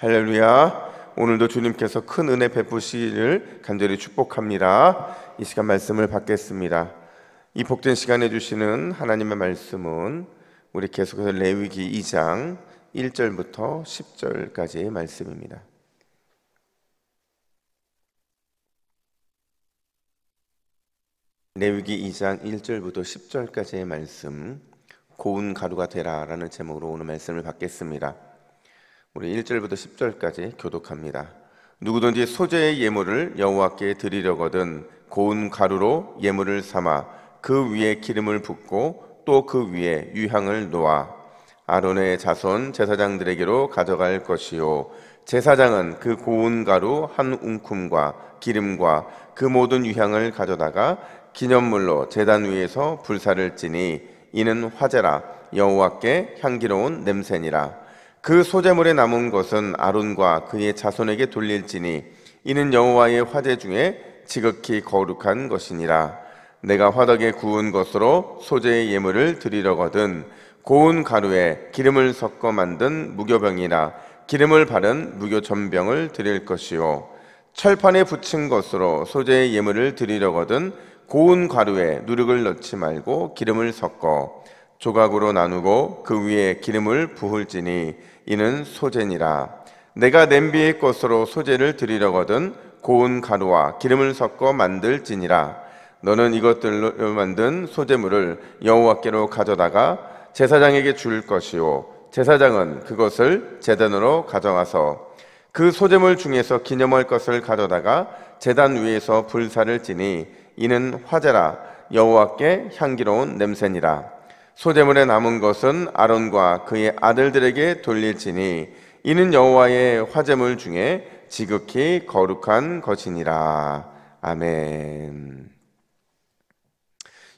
할렐루야. 오늘도 주님께서 큰 은혜 베푸시기를 간절히 축복합니다. 이 시간 말씀을 받겠습니다. 이 복된 시간에 주시는 하나님의 말씀은 우리 계속해서 레위기 2장 1절부터 10절까지의 말씀입니다. 레위기 2장 1절부터 10절까지의 말씀, 고운 가루가 되라 라는 제목으로 오늘 말씀을 받겠습니다. 우리 1절부터 10절까지 교독합니다. 누구든지 소재의 예물을 여호와께 드리려거든 고운 가루로 예물을 삼아 그 위에 기름을 붓고 또 그 위에 유향을 놓아 아론의 자손 제사장들에게로 가져갈 것이요, 제사장은 그 고운 가루 한 움큼과 기름과 그 모든 유향을 가져다가 기념물로 제단 위에서 불사를 지니 이는 화제라, 여호와께 향기로운 냄새니라. 그 소재물에 남은 것은 아론과 그의 자손에게 돌릴지니 이는 여호와의 화제 중에 지극히 거룩한 것이니라. 내가 화덕에 구운 것으로 소재의 예물을 드리려거든 고운 가루에 기름을 섞어 만든 무교병이나 기름을 바른 무교전병을 드릴 것이요, 철판에 붙인 것으로 소재의 예물을 드리려거든 고운 가루에 누룩을 넣지 말고 기름을 섞어 조각으로 나누고 그 위에 기름을 부을지니 이는 소재니라. 내가 냄비의 것으로 소재를 드리려거든 고운 가루와 기름을 섞어 만들지니라. 너는 이것들로 만든 소재물을 여호와께로 가져다가 제사장에게 줄 것이요, 제사장은 그것을 제단으로 가져가서 그 소재물 중에서 기념할 것을 가져다가 제단 위에서 불사를 지니 이는 화제라, 여호와께 향기로운 냄새니라. 소재물에 남은 것은 아론과 그의 아들들에게 돌릴지니 이는 여호와의 화제물 중에 지극히 거룩한 것이니라. 아멘.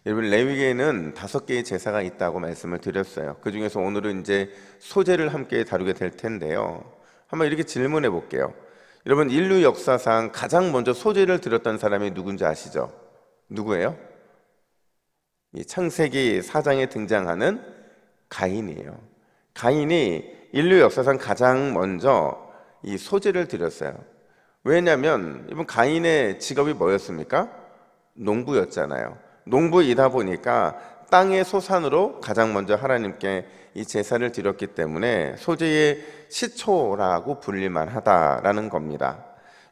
여러분, 레위기에는 5개의 제사가 있다고 말씀을 드렸어요. 그 중에서 오늘은 이제 소재를 함께 다루게 될 텐데요. 한번 이렇게 질문해 볼게요. 여러분, 인류 역사상 가장 먼저 소재를 드렸던 사람이 누군지 아시죠? 누구예요? 이 창세기 4장에 등장하는 가인이에요. 가인이 인류 역사상 가장 먼저 이 소재를 드렸어요. 왜냐하면 이번 가인의 직업이 뭐였습니까? 농부였잖아요. 농부이다 보니까 땅의 소산으로 가장 먼저 하나님께 이 제사를 드렸기 때문에 소재의 시초라고 불릴만 하다라는 겁니다.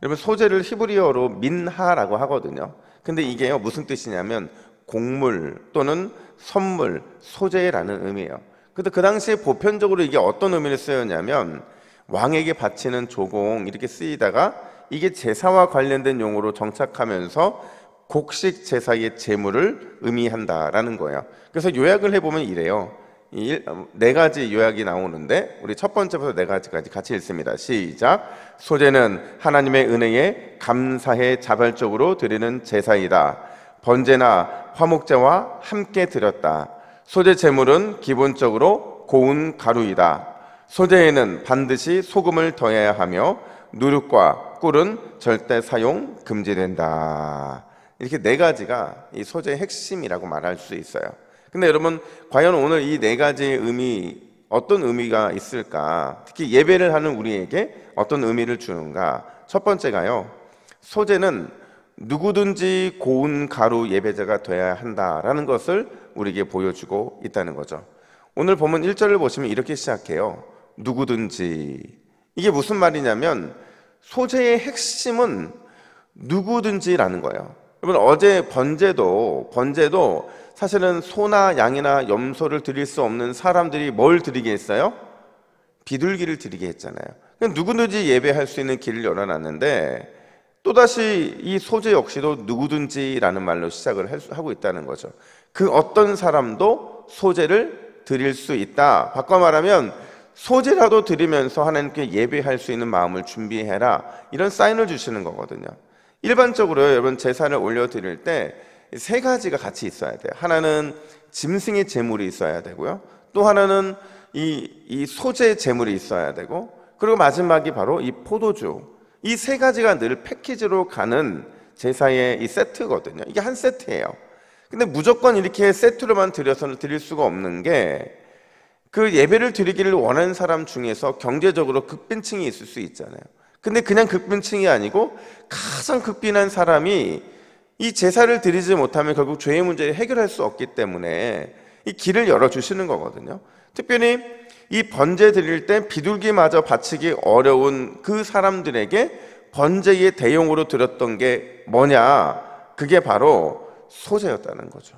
여러분, 소재를 히브리어로 민하라고 하거든요. 근데 이게요, 무슨 뜻이냐면 곡물 또는 선물, 소재라는 의미예요. 근데 그 당시에 보편적으로 이게 어떤 의미로 쓰였냐면 왕에게 바치는 조공 이렇게 쓰이다가 이게 제사와 관련된 용어로 정착하면서 곡식 제사의 제물을 의미한다라는 거예요. 그래서 요약을 해보면 이래요. 이 4가지 요약이 나오는데 우리 첫 번째부터 4가지까지 같이 읽습니다. 시작. 소재는 하나님의 은혜에 감사해 자발적으로 드리는 제사이다. 번제나 화목제와 함께 드렸다. 소재 제물은 기본적으로 고운 가루이다. 소재에는 반드시 소금을 더해야 하며 누룩과 꿀은 절대 사용 금지된다. 이렇게 4가지가 이 소재의 핵심이라고 말할 수 있어요. 근데 여러분, 과연 오늘 이 4가지의 의미, 어떤 의미가 있을까? 특히 예배를 하는 우리에게 어떤 의미를 주는가? 첫 번째가요, 소재는 누구든지 고운 가루 예배자가 되어야 한다라는 것을 우리에게 보여주고 있다는 거죠. 오늘 본문 1절을 보시면 이렇게 시작해요. 누구든지. 이게 무슨 말이냐면 소재의 핵심은 누구든지라는 거예요. 여러분, 어제 번제도 사실은 소나 양이나 염소를 드릴 수 없는 사람들이 뭘 드리게 했어요? 비둘기를 드리게 했잖아요. 누구든지 예배할 수 있는 길을 열어놨는데 또다시 이 소재 역시도 누구든지라는 말로 시작을 하고 있다는 거죠. 그 어떤 사람도 소재를 드릴 수 있다. 바꿔 말하면 소재라도 드리면서 하나님께 예배할 수 있는 마음을 준비해라, 이런 사인을 주시는 거거든요. 일반적으로 여러분, 제사를 올려드릴 때 3가지가 같이 있어야 돼요. 하나는 짐승의 제물이 있어야 되고요, 또 하나는 이 소재 제물이 있어야 되고, 그리고 마지막이 바로 이 포도주. 이 3가지가 늘 패키지로 가는 제사의 이 세트거든요. 이게 한 세트예요. 근데 무조건 이렇게 세트로만 드려서는 드릴 수가 없는 게 그 예배를 드리기를 원하는 사람 중에서 경제적으로 극빈층이 있을 수 있잖아요. 근데 그냥 극빈층이 아니고 가장 극빈한 사람이 이 제사를 드리지 못하면 결국 죄의 문제를 해결할 수 없기 때문에 이 길을 열어주시는 거거든요. 특별히 이 번제 드릴 때 비둘기마저 바치기 어려운 그 사람들에게 번제의 대용으로 드렸던 게 뭐냐? 그게 바로 소제였다는 거죠.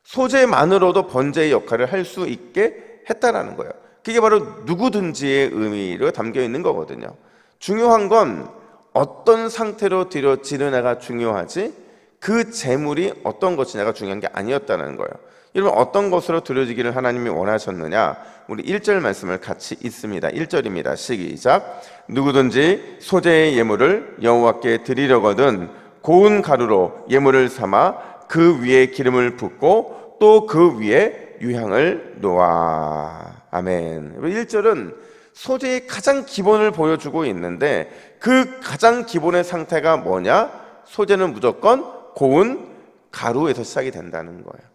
소제만으로도 번제의 역할을 할 수 있게 했다라는 거예요. 그게 바로 누구든지의 의미로 담겨 있는 거거든요. 중요한 건 어떤 상태로 드려지느냐가 중요하지 그 제물이 어떤 것이냐가 중요한 게 아니었다는 거예요. 여러분, 어떤 것으로 드려지기를 하나님이 원하셨느냐? 우리 1절 말씀을 같이 읽습니다. 1절입니다. 시작. 누구든지 소제의 예물을 여호와께 드리려거든 고운 가루로 예물을 삼아 그 위에 기름을 붓고 또 그 위에 유향을 놓아. 아멘. 1절은 소제의 가장 기본을 보여주고 있는데 그 가장 기본의 상태가 뭐냐? 소제는 무조건 고운 가루에서 시작이 된다는 거예요.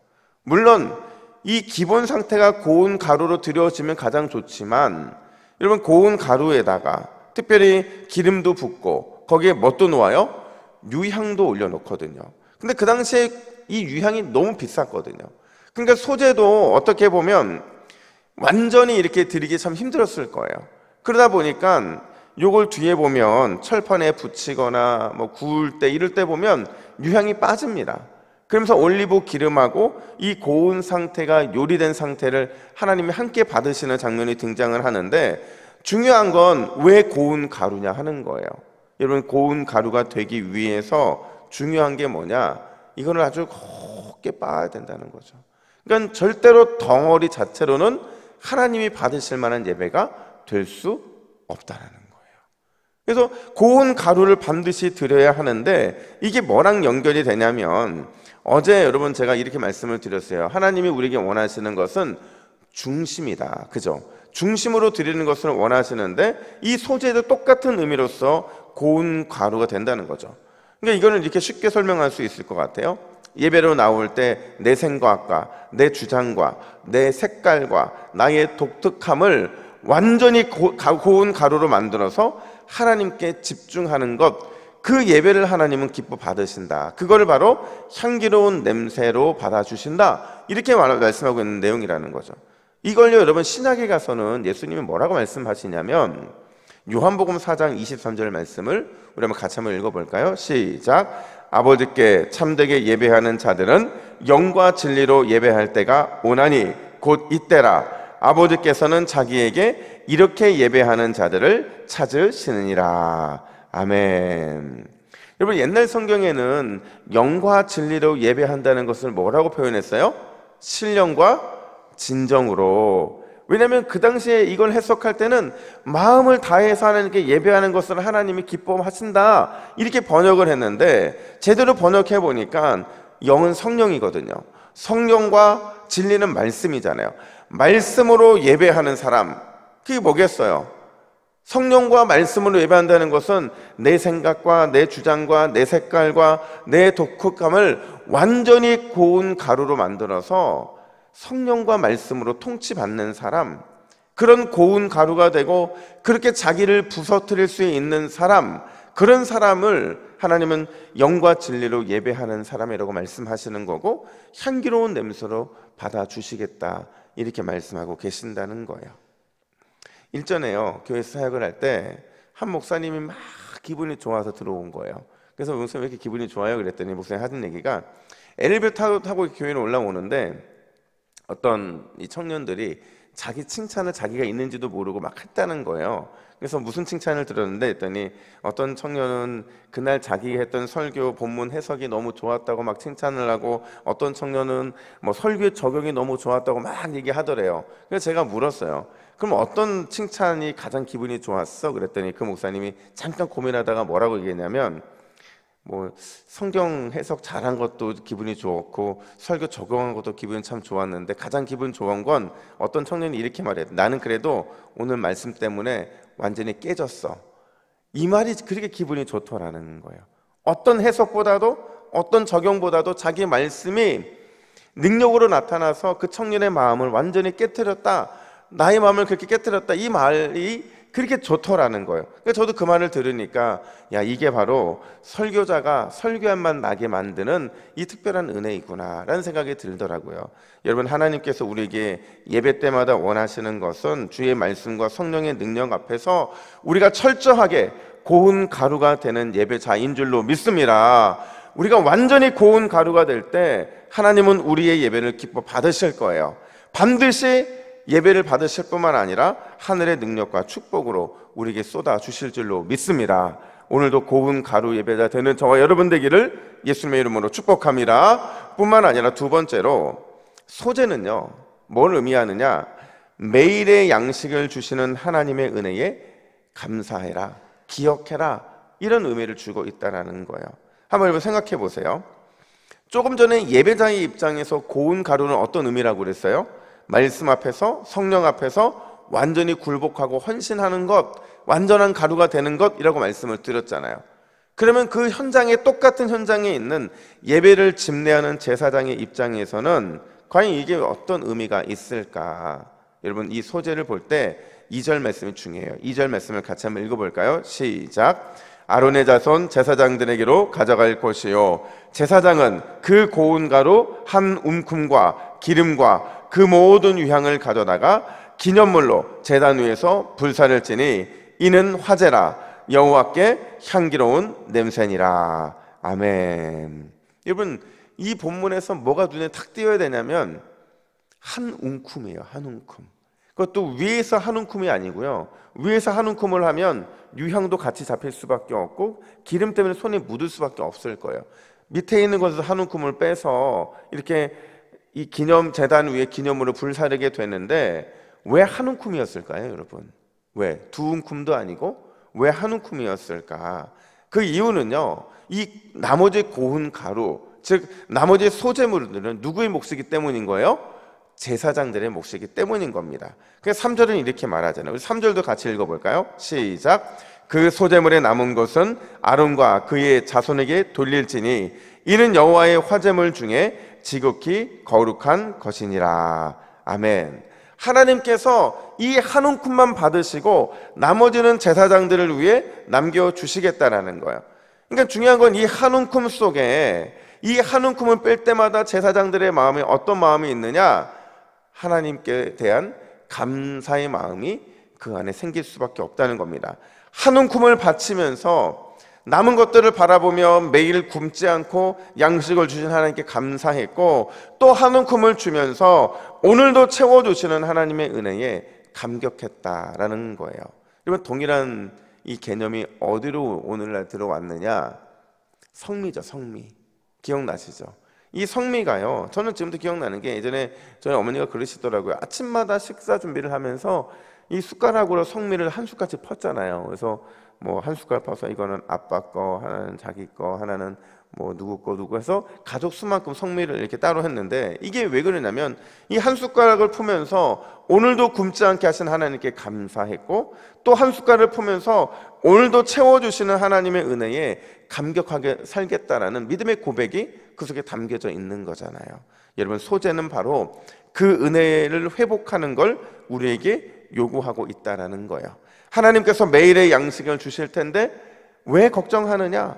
물론 이 기본 상태가 고운 가루로 드려지면 가장 좋지만 여러분, 고운 가루에다가 특별히 기름도 붓고 거기에 뭣도 놓아요? 유향도 올려놓거든요. 근데 그 당시에 이 유향이 너무 비쌌거든요. 그러니까 소제도 어떻게 보면 완전히 이렇게 드리기 참 힘들었을 거예요. 그러다 보니까 요걸 뒤에 보면 철판에 붙이거나 뭐 구울 때 이럴 때 보면 유향이 빠집니다. 그러면서 올리브 기름하고 이 고운 상태가 요리된 상태를 하나님이 함께 받으시는 장면이 등장을 하는데 중요한 건 왜 고운 가루냐 하는 거예요. 여러분, 고운 가루가 되기 위해서 중요한 게 뭐냐? 이거를 아주 곱게 빻아야 된다는 거죠. 그러니까 절대로 덩어리 자체로는 하나님이 받으실 만한 예배가 될 수 없다라는 거예요. 그래서 고운 가루를 반드시 드려야 하는데 이게 뭐랑 연결이 되냐면 어제 여러분 제가 이렇게 말씀을 드렸어요. 하나님이 우리에게 원하시는 것은 중심이다. 그죠? 중심으로 드리는 것을 원하시는데 이 소재도 똑같은 의미로서 고운 가루가 된다는 거죠. 그러니까 이거는 이렇게 쉽게 설명할 수 있을 것 같아요. 예배로 나올 때 내 생각과 내 주장과 내 색깔과 나의 독특함을 완전히 고운 가루로 만들어서 하나님께 집중하는 것, 그 예배를 하나님은 기뻐 받으신다. 그거를 바로 향기로운 냄새로 받아주신다. 이렇게 말씀하고 있는 내용이라는 거죠. 이걸요, 여러분, 신약에 가서는 예수님이 뭐라고 말씀하시냐면 요한복음 4장 23절 말씀을 우리 한번 같이 한번 읽어볼까요? 시작. 아버지께 참되게 예배하는 자들은 영과 진리로 예배할 때가 오나니 곧 이때라. 아버지께서는 자기에게 이렇게 예배하는 자들을 찾으시느니라. 아멘. 여러분, 옛날 성경에는 영과 진리로 예배한다는 것을 뭐라고 표현했어요? 신령과 진정으로. 왜냐하면 그 당시에 이걸 해석할 때는 마음을 다해서 하나님께 예배하는 것을 하나님이 기뻐하신다 이렇게 번역을 했는데 제대로 번역해 보니까 영은 성령이거든요. 성령과 진리는 말씀이잖아요. 말씀으로 예배하는 사람, 그게 뭐겠어요? 성령과 말씀으로 예배한다는 것은 내 생각과 내 주장과 내 색깔과 내 독특함을 완전히 고운 가루로 만들어서 성령과 말씀으로 통치받는 사람, 그런 고운 가루가 되고 그렇게 자기를 부서뜨릴 수 있는 사람, 그런 사람을 하나님은 영과 진리로 예배하는 사람이라고 말씀하시는 거고 향기로운 냄새로 받아주시겠다 이렇게 말씀하고 계신다는 거예요. 일전에요, 교회에서 사역을 할 때 한 목사님이 막 기분이 좋아서 들어온 거예요. 그래서 목사님 왜 이렇게 기분이 좋아요? 그랬더니 목사님 하는 얘기가 엘리베이터 타고 교회로 올라오는데 어떤 이 청년들이 자기 칭찬을 자기가 있는지도 모르고 막 했다는 거예요. 그래서 무슨 칭찬을 들었는데 했더니 어떤 청년은 그날 자기 했던 설교 본문 해석이 너무 좋았다고 막 칭찬을 하고 어떤 청년은 뭐 설교 적용이 너무 좋았다고 막 얘기하더래요. 그래서 제가 물었어요. 그럼 어떤 칭찬이 가장 기분이 좋았어? 그랬더니 그 목사님이 잠깐 고민하다가 뭐라고 얘기했냐면 뭐 성경 해석 잘한 것도 기분이 좋았고 설교 적용한 것도 기분이 참 좋았는데 가장 기분 좋은 건 어떤 청년이 이렇게 말해요. 나는 그래도 오늘 말씀 때문에 완전히 깨졌어. 이 말이 그렇게 기분이 좋더라는 거예요. 어떤 해석보다도 어떤 적용보다도 자기 말씀이 능력으로 나타나서 그 청년의 마음을 완전히 깨트렸다. 나의 마음을 그렇게 깨뜨렸다, 이 말이 그렇게 좋더라는 거예요. 그러니까 저도 그 말을 들으니까 야, 이게 바로 설교자가 설교한만 나게 만드는 이 특별한 은혜이구나 라는 생각이 들더라고요. 여러분, 하나님께서 우리에게 예배 때마다 원하시는 것은 주의 말씀과 성령의 능력 앞에서 우리가 철저하게 고운 가루가 되는 예배자인 줄로 믿습니다. 우리가 완전히 고운 가루가 될 때 하나님은 우리의 예배를 기뻐 받으실 거예요. 반드시 예배를 받으실 뿐만 아니라 하늘의 능력과 축복으로 우리에게 쏟아 주실 줄로 믿습니다. 오늘도 고운 가루 예배자 되는 저와 여러분 되기를 예수님의 이름으로 축복합니다. 뿐만 아니라 두 번째로, 소제는요 뭘 의미하느냐, 매일의 양식을 주시는 하나님의 은혜에 감사해라, 기억해라, 이런 의미를 주고 있다는 거예요. 한번 여러분 생각해 보세요. 조금 전에 예배자의 입장에서 고운 가루는 어떤 의미라고 그랬어요? 말씀 앞에서, 성령 앞에서 완전히 굴복하고 헌신하는 것, 완전한 가루가 되는 것이라고 말씀을 드렸잖아요. 그러면 그 현장에, 똑같은 현장에 있는 예배를 집례하는 제사장의 입장에서는 과연 이게 어떤 의미가 있을까? 여러분, 이 소제를 볼 때 2절 말씀이 중요해요. 2절 말씀을 같이 한번 읽어볼까요? 시작. 아론의 자손 제사장들에게로 가져갈 것이요, 제사장은 그 고운 가루 한 움큼과 기름과 그 모든 유향을 가져다가 기념물로 제단 위에서 불사를 지니 이는 화제라, 여호와께 향기로운 냄새니라. 아멘. 여러분, 이 본문에서 뭐가 눈에 탁 띄어야 되냐면 한 움큼이에요. 한 움큼. 그것도 위에서 한 움큼이 아니고요, 위에서 한 움큼을 하면 유향도 같이 잡힐 수밖에 없고 기름 때문에 손에 묻을 수밖에 없을 거예요. 밑에 있는 것에서 한 움큼을 빼서 이렇게 이 기념 제단 위에 기념으로 불사르게 되는데 왜 한 움큼이었을까요, 여러분? 왜 두 움큼도 아니고 왜 한 움큼이었을까? 그 이유는요, 이 나머지 고운 가루, 즉 나머지 소재물들은 누구의 몫이기 때문인 거예요? 제사장들의 몫이기 때문인 겁니다. 그래서 3절은 이렇게 말하잖아요. 우리 3절도 같이 읽어볼까요? 시작. 그 소재물에 남은 것은 아론과 그의 자손에게 돌릴지니 이는 여호와의 화제물 중에 지극히 거룩한 것이니라. 아멘. 하나님께서 이 한 움큼만 받으시고 나머지는 제사장들을 위해 남겨주시겠다라는 거예요. 그러니까 중요한 건 이 한 움큼 속에, 이 한 움큼을 뺄 때마다 제사장들의 마음에 어떤 마음이 있느냐, 하나님께 대한 감사의 마음이 그 안에 생길 수밖에 없다는 겁니다. 한 움큼을 바치면서 남은 것들을 바라보며 매일 굶지 않고 양식을 주신 하나님께 감사했고, 또 한 움큼을 주면서 오늘도 채워주시는 하나님의 은혜에 감격했다라는 거예요. 여러분, 동일한 이 개념이 어디로 오늘날 들어왔느냐? 성미죠, 성미. 기억나시죠? 이 성미가요, 저는 지금도 기억나는 게, 예전에 저희 어머니가 그러시더라고요. 아침마다 식사 준비를 하면서 이 숟가락으로 성미를 한 숟갈씩 펐잖아요. 그래서 뭐 한 숟갈 퍼서 이거는 아빠 거, 하나는 자기 거, 하나는 뭐 누구 거 누구 해서 가족 수만큼 성미를 이렇게 따로 했는데, 이게 왜 그러냐면 이 한 숟가락을 푸면서 오늘도 굶지 않게 하신 하나님께 감사했고, 또 한 숟가락을 푸면서 오늘도 채워주시는 하나님의 은혜에 감격하게 살겠다라는 믿음의 고백이 그 속에 담겨져 있는 거잖아요. 여러분, 소제는 바로 그 은혜를 회복하는 걸 우리에게 요구하고 있다라는 거예요. 하나님께서 매일의 양식을 주실 텐데 왜 걱정하느냐?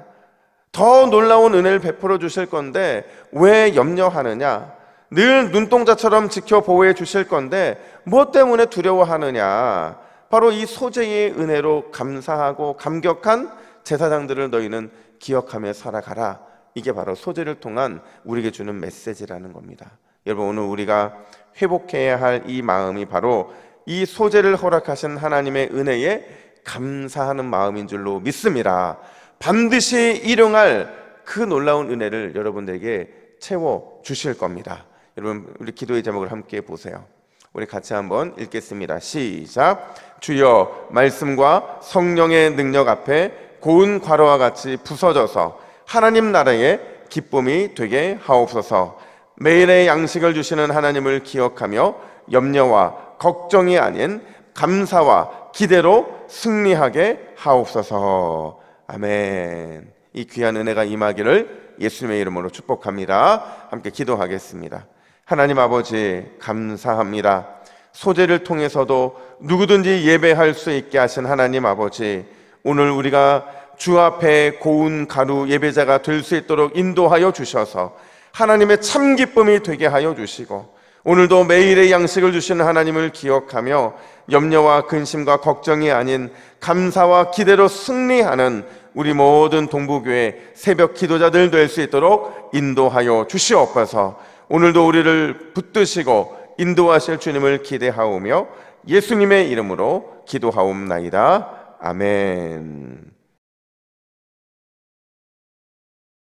더 놀라운 은혜를 베풀어 주실 건데 왜 염려하느냐? 늘 눈동자처럼 지켜 보호해 주실 건데 무엇 때문에 두려워하느냐? 바로 이 소재의 은혜로 감사하고 감격한 제사장들을 너희는 기억하며 살아가라. 이게 바로 소재를 통한 우리에게 주는 메시지라는 겁니다. 여러분, 오늘 우리가 회복해야 할 이 마음이 바로 이 소재를 허락하신 하나님의 은혜에 감사하는 마음인 줄로 믿습니다. 반드시 일용할 그 놀라운 은혜를 여러분들에게 채워 주실 겁니다. 여러분, 우리 기도의 제목을 함께 보세요. 우리 같이 한번 읽겠습니다. 시작. 주여, 말씀과 성령의 능력 앞에 고운 과로와 같이 부서져서 하나님 나라의 기쁨이 되게 하옵소서. 매일의 양식을 주시는 하나님을 기억하며 염려와 걱정이 아닌 감사와 기대로 승리하게 하옵소서. 아멘. 이 귀한 은혜가 임하기를 예수님의 이름으로 축복합니다. 함께 기도하겠습니다. 하나님 아버지, 감사합니다. 소재를 통해서도 누구든지 예배할 수 있게 하신 하나님 아버지, 오늘 우리가 주 앞에 고운 가루 예배자가 될 수 있도록 인도하여 주셔서 하나님의 참 기쁨이 되게 하여 주시고, 오늘도 매일의 양식을 주시는 하나님을 기억하며 염려와 근심과 걱정이 아닌 감사와 기대로 승리하는 우리 모든 동부교회 새벽 기도자들 될 수 있도록 인도하여 주시옵소서. 오늘도 우리를 붙드시고 인도하실 주님을 기대하오며 예수님의 이름으로 기도하옵나이다. 아멘.